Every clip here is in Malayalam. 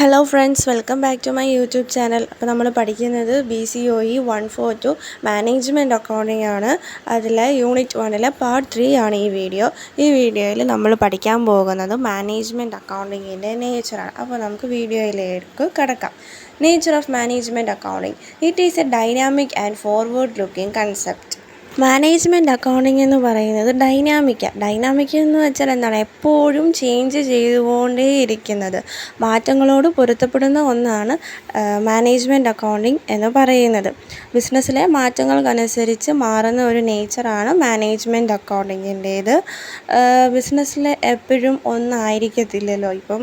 Hello friends, welcome back to my YouTube channel. അപ്പോൾ നമ്മൾ പഠിക്കുന്നത് BCOE 142 മാനേജ്മെൻറ്റ് അക്കൗണ്ടിംഗ് ആണ്. അതിൽ യൂണിറ്റ് 1 പാർട്ട് 3 ആണ് ഈ വീഡിയോ. ഈ വീഡിയോയിൽ നമ്മൾ പഠിക്കാൻ പോകുന്നത് മാനേജ്മെൻറ്റ് അക്കൗണ്ടിങ്ങിൻ്റെ നേച്ചറാണ്. അപ്പോൾ നമുക്ക് വീഡിയോയിലേക്ക് കടക്കാം. Nature of management accounting. It is A dynamic and forward looking concept. Management accounting എന്ന് പറയുന്നത് ഡൈനാമിക് എന്ന് വെച്ചാൽ എന്താണ്, എപ്പോഴും ചേഞ്ച് ചെയ്തുകൊണ്ടേ ഇരിക്കുന്നത്, മാറ്റങ്ങളോട് പൊരുത്തപ്പെടുന്ന ഒന്നാണ് മാനേജ്മെൻറ്റ് അക്കൗണ്ടിംഗ് എന്ന് പറയുന്നത്. ബിസിനസ്സിലെ മാറ്റങ്ങൾക്കനുസരിച്ച് മാറുന്ന ഒരു നേച്ചറാണ് മാനേജ്മെൻറ്റ് അക്കൗണ്ടിങ്ങിൻ്റേത്. ബിസിനസ്സിൽ എപ്പോഴും ഒന്നായിരിക്കത്തില്ലല്ലോ. ഇപ്പം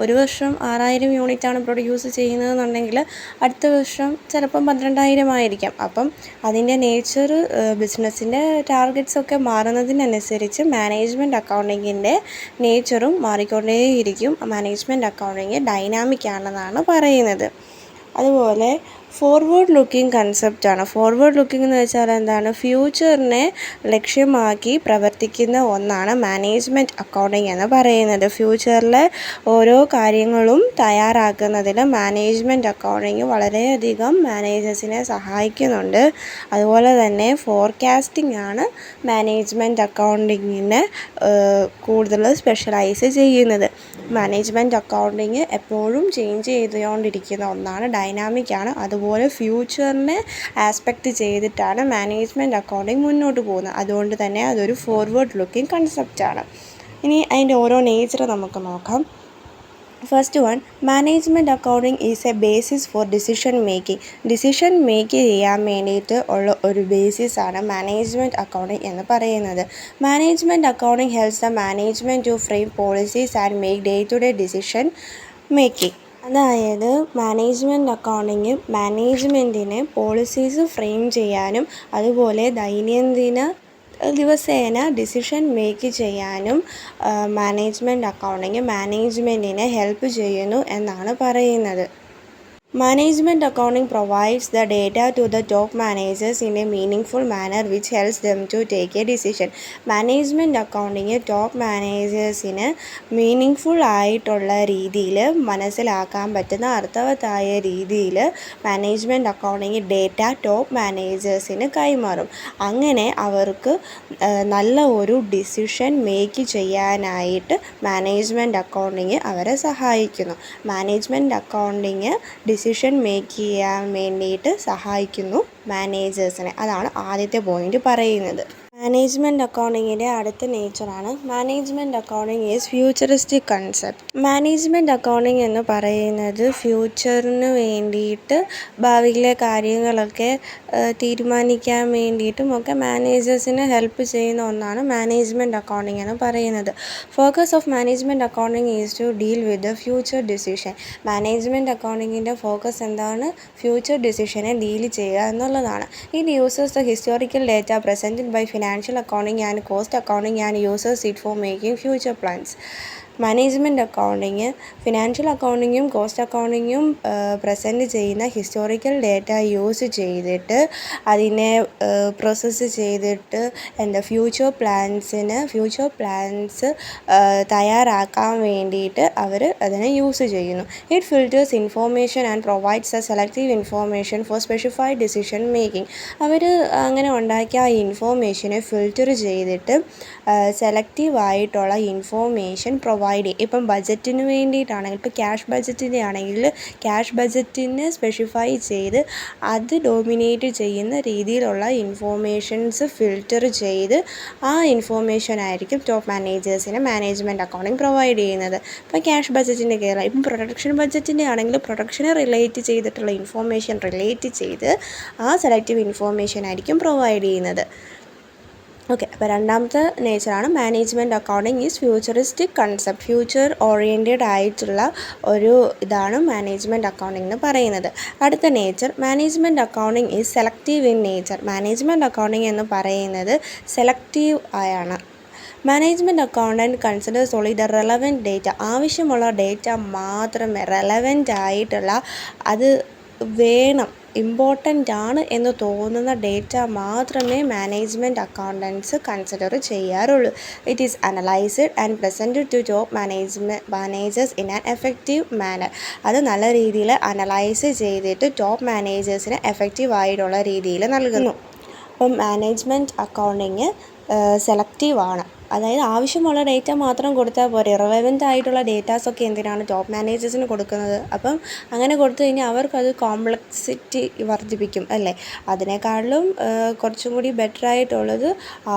ഒരു വർഷം 6000 യൂണിറ്റാണ് പ്രൊഡ്യൂസ് ചെയ്യുന്നതെന്നുണ്ടെങ്കിൽ അടുത്ത വർഷം ചിലപ്പം 12,000 ആയിരിക്കാം. അപ്പം അതിൻ്റെ നേച്ചർ ബിസിനസ്സിൻ്റെ ടാർഗറ്റ്സൊക്കെ മാറുന്നതിനനുസരിച്ച് മാനേജ്മെൻറ്റ് അക്കൗണ്ടിങ്ങിൻ്റെ നേച്ചറും മാറിക്കൊണ്ടേയിരിക്കും. മാനേജ്മെൻറ്റ് അക്കൗണ്ടിങ് ഡൈനാമിക് ആണെന്നാണ് പറയുന്നത്. അതുപോലെ ഫോർവേഡ് ലുക്കിംഗ് കൺസെപ്റ്റാണ്. ഫോർവേഡ് ലുക്കിംഗ് എന്ന് വെച്ചാൽ എന്താണ്, ഫ്യൂച്ചറിനെ ലക്ഷ്യമാക്കി പ്രവർത്തിക്കുന്ന ഒന്നാണ് മാനേജ്മെൻറ്റ് അക്കൗണ്ടിങ് എന്ന് പറയുന്നത്. ഫ്യൂച്ചറിലെ ഓരോ കാര്യങ്ങളും തയ്യാറാക്കുന്നതിൽ മാനേജ്മെൻറ്റ് അക്കൗണ്ടിങ് വളരെയധികം മാനേജേഴ്സിനെ സഹായിക്കുന്നുണ്ട്. അതുപോലെ തന്നെ ഫോർകാസ്റ്റിംഗ് ആണ് മാനേജ്മെൻറ്റ് അക്കൗണ്ടിങ്ങിനെ കൂടുതൽ സ്പെഷ്യലൈസ് ചെയ്യുന്നത്. മാനേജ്മെൻറ്റ് അക്കൗണ്ടിങ് എപ്പോഴും ചേഞ്ച് ചെയ്തുകൊണ്ടിരിക്കുന്ന ഒന്നാണ്, ഡൈനാമിക് ആണ്. അതുപോലെ ഫ്യൂച്ചറിനെ ആസ്പെക്റ്റ് ചെയ്തിട്ടാണ് മാനേജ്മെൻറ്റ് അക്കൗണ്ടിങ് മുന്നോട്ട് പോകുന്നത്. അതുകൊണ്ട് തന്നെ അതൊരു ഫോർവേഡ് ലുക്കിംഗ് കൺസെപ്റ്റാണ്. ഇനി അതിൻ്റെ ഓരോ നേച്ചർ നമുക്ക് നോക്കാം. First one, management accounting is a basis for decision make ചെയ്യാൻ വേണ്ടിയിട്ട് ഉള്ള ഒരു ബേസിസാണ് മാനേജ്മെൻറ്റ് അക്കൗണ്ടിങ് എന്ന് പറയുന്നത്. Management accounting helps the management to frame policies and make day to day decision making. അതായത് മാനേജ്മെൻറ്റ് അക്കൗണ്ടിങ് മാനേജ്മെൻറ്റിന് പോളിസീസ് ഫ്രെയിം ചെയ്യാനും അതുപോലെ ദിവസേന ഡിസിഷൻ മേക്ക് ചെയ്യാനും മാനേജ്മെൻറ്റ് അക്കൗണ്ടിങ് മാനേജ്മെൻറ്റിനെ ഹെൽപ്പ് ചെയ്യുന്നു എന്നാണ് പറയുന്നത്. Management accounting provides the data to the top managers in a meaningful manner which helps them to take a decision. Management accounting top മാനേജേഴ്സിന് മീനിങ്ഫുൾ ആയിട്ടുള്ള രീതിയിൽ മനസ്സിലാക്കാൻ പറ്റുന്ന അർത്ഥവത്തായ രീതിയിൽ മാനേജ്മെൻറ്റ് അക്കൗണ്ടിങ് ഡേറ്റ ടോപ്പ് മാനേജേഴ്സിന് കൈമാറും. അങ്ങനെ അവർക്ക് നല്ല ഒരു ഡിസിഷൻ മേക്ക് ചെയ്യാനായിട്ട് മാനേജ്മെൻറ്റ് അക്കൗണ്ടിങ് അവരെ സഹായിക്കുന്നു. മാനേജ്മെൻറ്റ് അക്കൗണ്ടിങ് ഡിസിഷൻ മേക്ക് ചെയ്യാൻ വേണ്ടിയിട്ട് സഹായിക്കുന്നു മാനേജേഴ്സിനെ. അതാണ് ആദ്യത്തെ പോയിന്റ് പറയുന്നത്. മാനേജ്മെൻറ്റ് അക്കൗണ്ടിങ്ങിൻ്റെ അടുത്ത നേച്ചറാണ് management accounting is futuristic concept. Management accounting എന്ന് പറയുന്നത് ഫ്യൂച്ചറിന് വേണ്ടിയിട്ട് ഭാവിയിലെ കാര്യങ്ങളൊക്കെ തീരുമാനിക്കാൻ വേണ്ടിയിട്ടും ഒക്കെ മാനേജേഴ്സിനെ ഹെൽപ്പ് ചെയ്യുന്ന ഒന്നാണ് മാനേജ്മെൻറ്റ് അക്കൗണ്ടിങ് എന്ന് പറയുന്നത്. Focus of management accounting is to deal with the future decision. Management അക്കൗണ്ടിങ്ങിൻ്റെ ഫോക്കസ് എന്താണ്, ഫ്യൂച്ചർ ഡിസിഷനെ ഡീൽ ചെയ്യുക എന്നുള്ളതാണ്. It uses the historical data presented by financial accounting and cost accounting and uses it for making future plans. Management accounting financial അക്കൗണ്ടിങ്ങും കോസ്റ്റ് അക്കൗണ്ടിങ്ങും പ്രസൻറ്റ് ചെയ്യുന്ന ഹിസ്റ്റോറിക്കൽ ഡേറ്റ യൂസ് ചെയ്തിട്ട് അതിനെ പ്രോസസ്സ് ചെയ്തിട്ട് ഫ്യൂച്ചർ പ്ലാൻസ് തയ്യാറാക്കാൻ വേണ്ടിയിട്ട് അവർ അതിനെ യൂസ് ചെയ്യുന്നു. It filters information and provides a selective information for specified decision making. അവർ അങ്ങനെ ഉണ്ടാക്കിയ ആ ഇൻഫോർമേഷനെ ഫിൽറ്റർ ചെയ്തിട്ട് സെലക്റ്റീവായിട്ടുള്ള ഇൻഫോർമേഷൻ പ്രൊവൈഡ് ചെയ്യും. ഇപ്പം ബജറ്റിന് വേണ്ടിയിട്ടാണെങ്കിൽ, ഇപ്പോൾ ക്യാഷ് ബജറ്റിൻ്റെ ആണെങ്കിൽ ക്യാഷ് ബജറ്റിനെ സ്പെസിഫൈ ചെയ്ത് അത് ഡോമിനേറ്റ് ചെയ്യുന്ന രീതിയിലുള്ള ഇൻഫോർമേഷൻസ് ഫിൽറ്റർ ചെയ്ത് ആ ഇൻഫോർമേഷൻ ആയിരിക്കും ടോപ്പ് മാനേജേഴ്സിന് മാനേജ്മെൻറ്റ് അക്കൗണ്ടിങ് പ്രൊവൈഡ് ചെയ്യുന്നത്. ഇപ്പോൾ ക്യാഷ് ബജറ്റിൻ്റെ കേരള, ഇപ്പം പ്രൊഡക്ഷൻ ബജറ്റിൻ്റെ ആണെങ്കിൽ പ്രൊഡക്ഷനെ റിലേറ്റ് ചെയ്തിട്ടുള്ള ഇൻഫോർമേഷൻ റിലേറ്റ് ചെയ്ത് ആ സെലക്റ്റീവ് ഇൻഫോർമേഷൻ ആയിരിക്കും പ്രൊവൈഡ് ചെയ്യുന്നത്. ഓക്കെ, അപ്പോൾ രണ്ടാമത്തെ നേച്ചറാണ് management accounting is futuristic concept. Future oriented ആയിട്ടുള്ള ഒരു ഇതാണ് മാനേജ്മെൻറ്റ് അക്കൗണ്ടിങ് എന്ന് പറയുന്നത്. അടുത്ത nature management accounting is selective in nature. Management accounting എന്ന് പറയുന്നത് സെലക്റ്റീവ് ആയാണ്. Management accountant considers only the relevant data. ആവശ്യമുള്ള ഡേറ്റ മാത്രമേ, റെലവൻ്റ് ആയിട്ടുള്ള അത് വേണം, ഇമ്പോർട്ടൻ്റ് ആണ് എന്ന് തോന്നുന്ന ഡേറ്റ മാത്രമേ മാനേജ്മെൻറ്റ് അക്കൗണ്ടൻസ് കൺസിഡർ ചെയ്യാറുള്ളൂ. It is analysed and presented to top managers in an effective manner. അത് നല്ല രീതിയിൽ അനലൈസ് ചെയ്തിട്ട് ടോപ്പ് മാനേജേഴ്സിന് എഫക്റ്റീവായിട്ടുള്ള രീതിയിൽ നൽകുന്നു. അപ്പം മാനേജ്മെൻറ്റ് അക്കൗണ്ടിങ് സെലക്റ്റീവാണ്. അതായത് ആവശ്യമുള്ള ഡേറ്റ മാത്രം കൊടുത്താൽ പോരെ. റിലവൻ്റ് ആയിട്ടുള്ള ഡേറ്റാസൊക്കെ എന്തിനാണ് ടോപ്പ് മാനേജേഴ്സിന് കൊടുക്കുന്നത്? അപ്പം അങ്ങനെ കൊടുത്തു കഴിഞ്ഞാൽ അവർക്കത് കോംപ്ലക്സിറ്റി വർദ്ധിപ്പിക്കും അല്ലേ. അതിനേക്കാളും കുറച്ചും കൂടി ബെറ്റർ ആയിട്ടുള്ളത്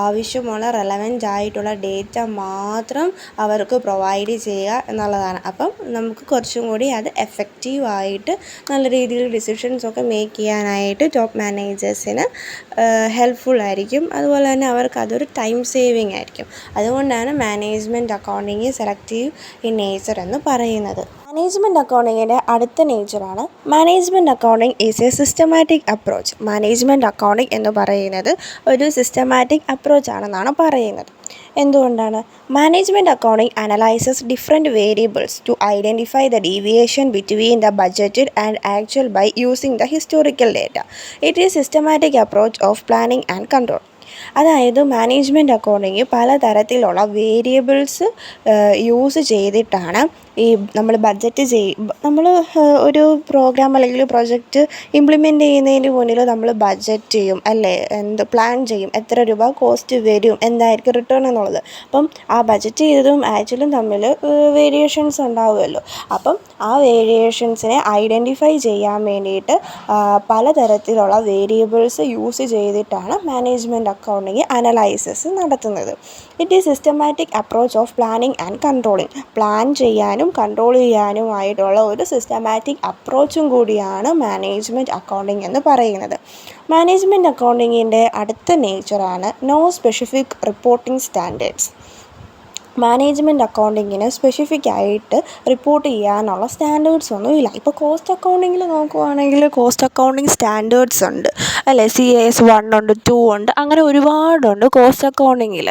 ആവശ്യമുള്ള റെലവൻ്റ് ആയിട്ടുള്ള ഡേറ്റ മാത്രം അവർക്ക് പ്രൊവൈഡ് ചെയ്യുക എന്നുള്ളതാണ്. അപ്പം നമുക്ക് കുറച്ചും കൂടി അത് എഫക്റ്റീവായിട്ട് നല്ല രീതിയിൽ ഡിസിഷൻസൊക്കെ മേക്ക് ചെയ്യാനായിട്ട് ടോപ്പ് മാനേജേഴ്സിന് ഹെൽപ്ഫുൾ ആയിരിക്കും. അതുപോലെ തന്നെ അവർക്ക് അതൊരു ടൈം സേവിങ് ആയിരിക്കും. അതുകൊണ്ടാണ് management accounting selective in nature എന്ന് പറയുന്നത്. മാനേജ്മെൻറ്റ് അക്കൗണ്ടിങ്ങിൻ്റെ അടുത്ത നേച്ചറാണ് management accounting is a systematic approach. Management accounting എന്ന് പറയുന്നത് ഒരു സിസ്റ്റമാറ്റിക് അപ്രോച്ച് ആണെന്നാണ് പറയുന്നത്. എന്തുകൊണ്ടാണ്? Management accounting analyses different variables to identify the deviation between the budgeted and actual by using the historical data. It is systematic approach of planning and control. അതായത് മാനേജ്മെൻറ്റ് അക്കൗണ്ടിങ് പലതരത്തിലുള്ള വേരിയബിൾസ് യൂസ് ചെയ്തിട്ടാണ് നമ്മൾ ബഡ്ജറ്റ് നമ്മൾ ഒരു പ്രോഗ്രാം അല്ലെങ്കിൽ പ്രൊജക്റ്റ് ഇംപ്ലിമെൻ്റ് ചെയ്യുന്നതിന് മുന്നിൽ നമ്മൾ ബഡ്ജറ്റ് ചെയ്യും അല്ലേ, പ്ലാൻ ചെയ്യും, എത്ര രൂപ കോസ്റ്റ് വരും, എന്തായിരിക്കും റിട്ടേൺ എന്നുള്ളത്. അപ്പം ആ ബഡ്ജറ്റ് ചെയ്തതും ആക്ച്വലും തമ്മിൽ വേരിയേഷൻസ് ഉണ്ടാവുമല്ലോ. അപ്പം ആ വേരിയേഷൻസിനെ ഐഡൻറ്റിഫൈ ചെയ്യാൻ വേണ്ടിയിട്ട് പലതരത്തിലുള്ള വേരിയബിൾസ് യൂസ് ചെയ്തിട്ടാണ് മാനേജ്മെൻറ്റ് അക്കൗണ്ടിങ് അനലൈസിസ് നടത്തുന്നത്. It is systematic approach of planning and controlling. Plan ചെയ്യാനും കൺട്രോൾ ചെയ്യാനുമായിട്ടുള്ള ഒരു സിസ്റ്റമാറ്റിക് അപ്രോച്ചും കൂടിയാണ് മാനേജ്മെൻറ്റ് അക്കൗണ്ടിങ് എന്ന് പറയുന്നത്. മാനേജ്മെൻറ്റ് അക്കൗണ്ടിങ്ങിൻ്റെ അടുത്ത നേച്ചറാണ് no specific reporting standards. Management അക്കൗണ്ടിങ്ങിന് സ്പെസിഫിക് ആയിട്ട് റിപ്പോർട്ട് ചെയ്യാനുള്ള സ്റ്റാൻഡേർഡ്സ് ഒന്നുമില്ല. ഇപ്പോൾ കോസ്റ്റ് അക്കൗണ്ടിങ്ങിൽ നോക്കുവാണെങ്കിൽ കോസ്റ്റ് അക്കൗണ്ടിങ് സ്റ്റാൻഡേർഡ്സ് ഉണ്ട് അല്ലേ. CAS 1 ഉണ്ട്, 2 ഉണ്ട്, അങ്ങനെ ഒരുപാടുണ്ട് കോസ്റ്റ് അക്കൗണ്ടിങ്ങിൽ.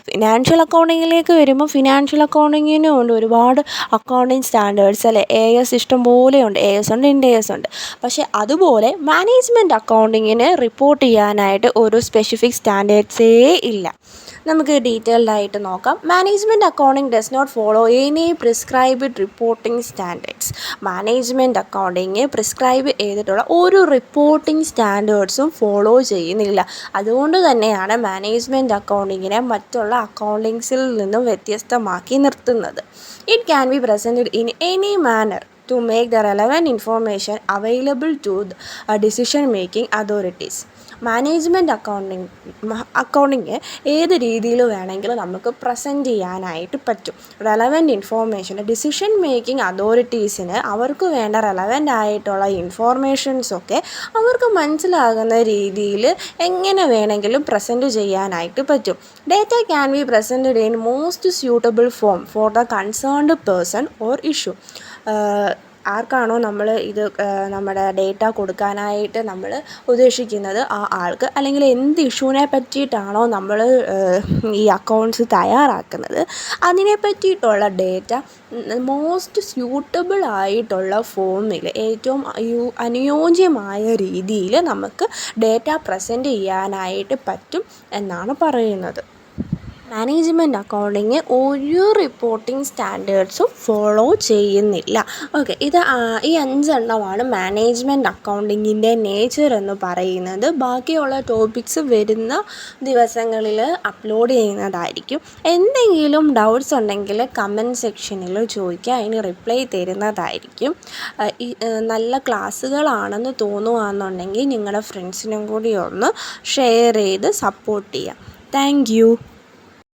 ഫിനാൻഷ്യൽ അക്കൗണ്ടിങ്ങിലേക്ക് വരുമ്പോൾ ഫിനാൻഷ്യൽ അക്കൗണ്ടിങ്ങിനും ഉണ്ട് ഒരുപാട് അക്കൗണ്ടിങ് സ്റ്റാൻഡേർഡ്സ് അല്ലേ. AS ഇഷ്ടം പോലെയുണ്ട്, AS ഉണ്ട്, IND AS ഉണ്ട്. പക്ഷേ അതുപോലെ മാനേജ്മെൻറ്റ് അക്കൗണ്ടിങ്ങിന് റിപ്പോർട്ട് ചെയ്യാനായിട്ട് ഒരു സ്പെസിഫിക് സ്റ്റാൻഡേർഡ്സേ ഇല്ല. നമുക്ക് ഡീറ്റെയിൽഡ് ആയിട്ട് നോക്കാം. Management accounting does not follow any prescribed reporting standards. Management accounting prescribe ചെയ്തിട്ടുള്ള ഒരു റിപ്പോർട്ടിംഗ് സ്റ്റാൻഡേർഡ്സും ഫോളോ ചെയ്യുന്നില്ല. അതുകൊണ്ട് തന്നെയാണ് മാനേജ്മെൻറ്റ് അക്കൗണ്ടിങ്ങിനെ മറ്റുള്ള അക്കൗണ്ടിങ്സിൽ നിന്നും വ്യത്യസ്തമാക്കി നിർത്തുന്നത്. It can be presented in any manner to make the relevant information available to the decision making authorities. Management accounting ഏത് രീതിയിൽ വേണമെങ്കിലും നമുക്ക് പ്രസൻറ്റ് ചെയ്യാനായിട്ട് പറ്റും. റെലവൻറ്റ് ഇൻഫോർമേഷൻ ഡിസിഷൻ മേക്കിംഗ് അതോറിറ്റീസിന് അവർക്ക് വേണ്ട റെലവൻ്റ് ആയിട്ടുള്ള ഇൻഫോർമേഷൻസൊക്കെ അവർക്ക് മനസ്സിലാകുന്ന രീതിയിൽ എങ്ങനെ വേണമെങ്കിലും പ്രസൻറ്റ് ചെയ്യാനായിട്ട് പറ്റും. Data can be presented in most suitable form for the concerned person or issue. ആർക്കാണോ നമ്മൾ ഇത് നമ്മുടെ ഡേറ്റ കൊടുക്കാനായിട്ട് നമ്മൾ ഉദ്ദേശിക്കുന്നത് ആ ആൾക്ക്, അല്ലെങ്കിൽ എന്ത് ഇഷ്യൂവിനെ പറ്റിയിട്ടാണോ നമ്മൾ ഈ അക്കൗണ്ട്സ് തയ്യാറാക്കുന്നത് അതിനെ പറ്റിയിട്ടുള്ള ഡേറ്റ മോസ്റ്റ് സ്യൂട്ടബിൾ ആയിട്ടുള്ള ഫോമിൽ ഏറ്റവും അനുയോജ്യമായ രീതിയിൽ നമുക്ക് ഡേറ്റ പ്രസൻറ്റ് ചെയ്യാനായിട്ട് പറ്റും എന്നാണ് പറയുന്നത്. മാനേജ്മെൻറ്റ് അക്കൗണ്ടിങ് ഒരു റിപ്പോർട്ടിംഗ് സ്റ്റാൻഡേർഡ്സും ഫോളോ ചെയ്യുന്നില്ല. ഓക്കെ, ഈ 5 എണ്ണമാണ് മാനേജ്മെൻറ്റ് അക്കൗണ്ടിങ്ങിൻ്റെ നേച്ചർ എന്ന് പറയുന്നത്. ബാക്കിയുള്ള ടോപ്പിക്സ് വരുന്ന ദിവസങ്ങളിൽ അപ്ലോഡ് ചെയ്യുന്നതായിരിക്കും. എന്തെങ്കിലും ഡൗട്ട്സ് ഉണ്ടെങ്കിൽ കമൻറ്റ് സെക്ഷനിൽ ചോദിക്കുക, അതിന് റിപ്ലൈ തരുന്നതായിരിക്കും. നല്ല ക്ലാസ്സുകളാണെന്ന് തോന്നുകയാണെന്നുണ്ടെങ്കിൽ നിങ്ങളുടെ ഫ്രണ്ട്സിനും കൂടി ഒന്ന് ഷെയർ ചെയ്ത് സപ്പോർട്ട് ചെയ്യാം. Thank you.